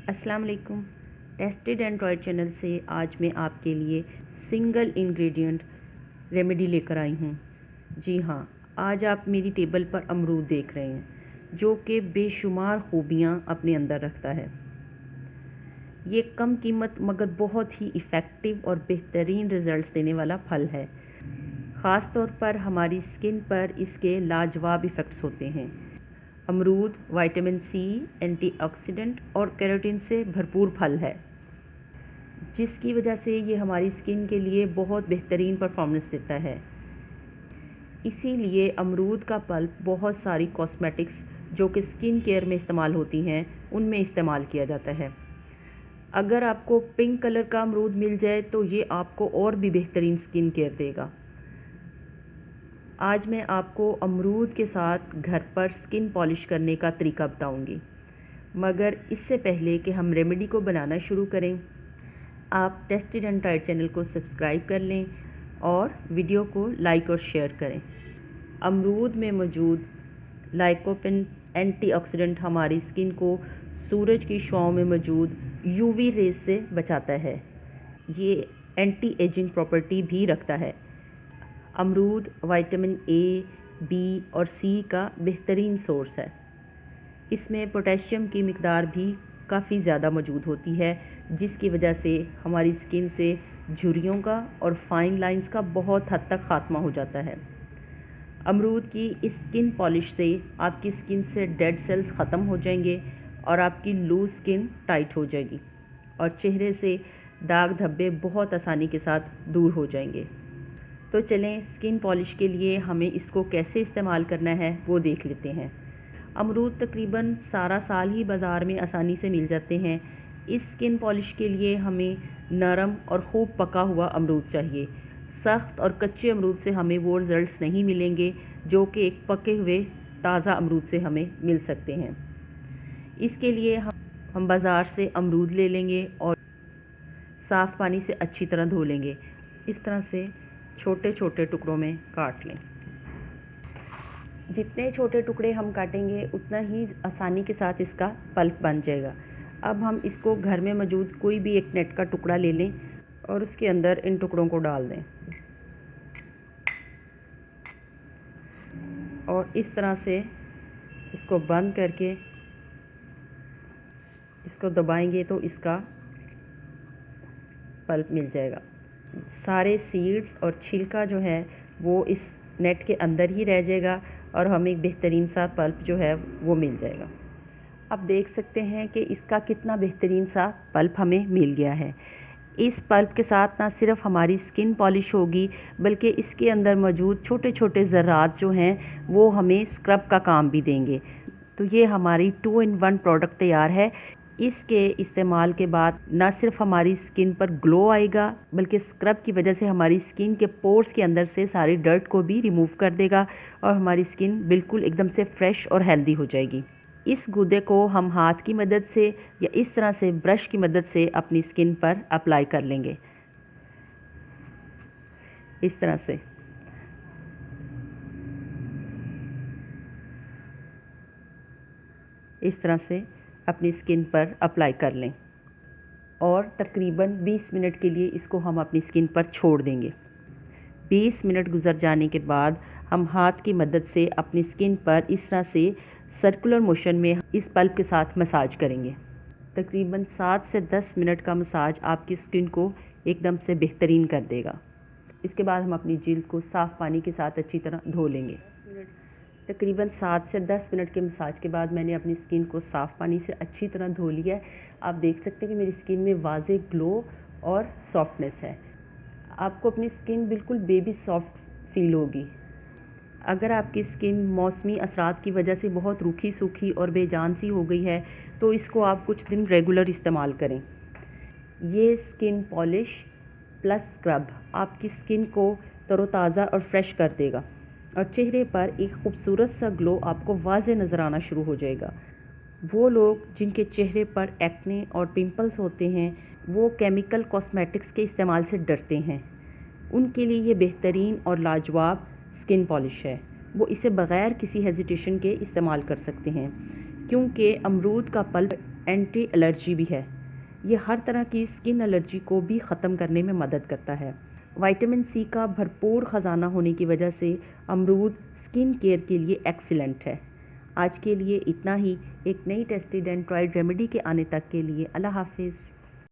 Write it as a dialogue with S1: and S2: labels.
S1: अस्सलाम वालेकुम। Tested Android channel से आज मैं आपके लिए सिंगल इंग्रेडिएंट रेमेडी लेकर आई हूँ। जी हाँ, आज आप मेरी टेबल पर अमरूद देख रहे हैं जो कि बेशुमार खूबियाँ अपने अंदर रखता है। ये कम कीमत मगर बहुत ही इफ़ेक्टिव और बेहतरीन रिज़ल्ट्स देने वाला फल है। ख़ास तौर पर हमारी स्किन पर इसके लाजवाब इफ़ेक्ट्स होते हैं। अमरूद विटामिन सी, एंटीऑक्सीडेंट और कैरोटीन से भरपूर फल है, जिसकी वजह से ये हमारी स्किन के लिए बहुत बेहतरीन परफॉर्मेंस देता है। इसीलिए अमरूद का पल्प बहुत सारी कॉस्मेटिक्स जो कि स्किन केयर में इस्तेमाल होती हैं उनमें इस्तेमाल किया जाता है। अगर आपको पिंक कलर का अमरूद मिल जाए तो ये आपको और भी बेहतरीन स्किन केयर देगा। आज मैं आपको अमरूद के साथ घर पर स्किन पॉलिश करने का तरीका बताऊंगी, मगर इससे पहले कि हम रेमेडी को बनाना शुरू करें, आप टेस्टेड एंड्रॉयड चैनल को सब्सक्राइब कर लें और वीडियो को लाइक और शेयर करें। अमरूद में मौजूद लाइकोपिन एंटीऑक्सीडेंट हमारी स्किन को सूरज की छांव में मौजूद यूवी रेज से बचाता है। ये एंटी एजिंग प्रॉपर्टी भी रखता है। अमरूद विटामिन ए, बी और सी का बेहतरीन सोर्स है। इसमें पोटेशियम की मिकदार भी काफ़ी ज़्यादा मौजूद होती है, जिसकी वजह से हमारी स्किन से झुर्रियों का और फाइन लाइंस का बहुत हद तक ख़ात्मा हो जाता है। अमरूद की इस स्किन पॉलिश से आपकी स्किन से डेड सेल्स ख़त्म हो जाएंगे और आपकी लूज स्किन टाइट हो जाएगी और चेहरे से दाग धब्बे बहुत आसानी के साथ दूर हो जाएंगे। तो चलें, स्किन पॉलिश के लिए हमें इसको कैसे इस्तेमाल करना है वो देख लेते हैं। अमरूद तकरीबन सारा साल ही बाज़ार में आसानी से मिल जाते हैं। इस स्किन पॉलिश के लिए हमें नरम और खूब पका हुआ अमरूद चाहिए। सख्त और कच्चे अमरूद से हमें वो रिज़ल्ट्स नहीं मिलेंगे जो कि एक पके हुए ताज़ा अमरूद से हमें मिल सकते हैं। इसके लिए हम बाज़ार से अमरूद ले लेंगे और साफ़ पानी से अच्छी तरह धो लेंगे। इस तरह से छोटे छोटे टुकड़ों में काट लें। जितने छोटे टुकड़े हम काटेंगे उतना ही आसानी के साथ इसका पल्प बन जाएगा। अब हम इसको घर में मौजूद कोई भी एक नेट का टुकड़ा ले लें और उसके अंदर इन टुकड़ों को डाल दें और इस तरह से इसको बंद करके इसको दबाएंगे तो इसका पल्प मिल जाएगा। सारे सीड्स और छिलका जो है वो इस नेट के अंदर ही रह जाएगा और हमें एक बेहतरीन सा पल्प जो है वो मिल जाएगा। अब देख सकते हैं कि इसका कितना बेहतरीन सा पल्प हमें मिल गया है। इस पल्प के साथ ना सिर्फ हमारी स्किन पॉलिश होगी, बल्कि इसके अंदर मौजूद छोटे छोटे ज़र्रात जो हैं वो हमें स्क्रब का काम भी देंगे। तो ये हमारी 2 in 1 प्रोडक्ट तैयार है। इसके इस्तेमाल के बाद ना सिर्फ हमारी स्किन पर ग्लो आएगा, बल्कि स्क्रब की वजह से हमारी स्किन के पोर्स के अंदर से सारी डर्ट को भी रिमूव कर देगा और हमारी स्किन बिल्कुल एकदम से फ्रेश और हेल्दी हो जाएगी। इस गूदे को हम हाथ की मदद से या इस तरह से ब्रश की मदद से अपनी स्किन पर अप्लाई कर लेंगे। इस तरह से अपनी स्किन पर अप्लाई कर लें और तकरीबन 20 मिनट के लिए इसको हम अपनी स्किन पर छोड़ देंगे। 20 मिनट गुजर जाने के बाद हम हाथ की मदद से अपनी स्किन पर इस तरह से सर्कुलर मोशन में इस पल्प के साथ मसाज करेंगे। तकरीबन 7 से 10 मिनट का मसाज आपकी स्किन को एकदम से बेहतरीन कर देगा। इसके बाद हम अपनी जिल्द को साफ़ पानी के साथ अच्छी तरह धो लेंगे। तकरीबन 7 से 10 मिनट के मसाज के बाद मैंने अपनी स्किन को साफ़ पानी से अच्छी तरह धो लिया है। आप देख सकते हैं कि मेरी स्किन में वाज़े ग्लो और सॉफ्टनेस है। आपको अपनी स्किन बिल्कुल बेबी सॉफ्ट फील होगी। अगर आपकी स्किन मौसमी असरात की वजह से बहुत रूखी सूखी और बेजान सी हो गई है तो इसको आप कुछ दिन रेगुलर इस्तेमाल करें। ये स्किन पॉलिश प्लस स्क्रब आपकी स्किन को तरोताज़ा और फ्रेश कर देगा और चेहरे पर एक खूबसूरत सा ग्लो आपको वाज़े नज़र आना शुरू हो जाएगा। वो लोग जिनके चेहरे पर एक्ने और पिंपल्स होते हैं वो केमिकल कॉस्मेटिक्स के इस्तेमाल से डरते हैं, उनके लिए ये बेहतरीन और लाजवाब स्किन पॉलिश है। वो इसे बग़ैर किसी हेजिटेशन के इस्तेमाल कर सकते हैं क्योंकि अमरूद का पल्प एंटी एलर्जी भी है। ये हर तरह की स्किन एलर्जी को भी ख़त्म करने में मदद करता है। विटामिन सी का भरपूर ख़जाना होने की वजह से अमरूद स्किन केयर के लिए एक्सीलेंट है। आज के लिए इतना ही। एक नई टेस्टेड एंड ट्राइड रेमेडी के आने तक के लिए अल्लाह हाफिज़।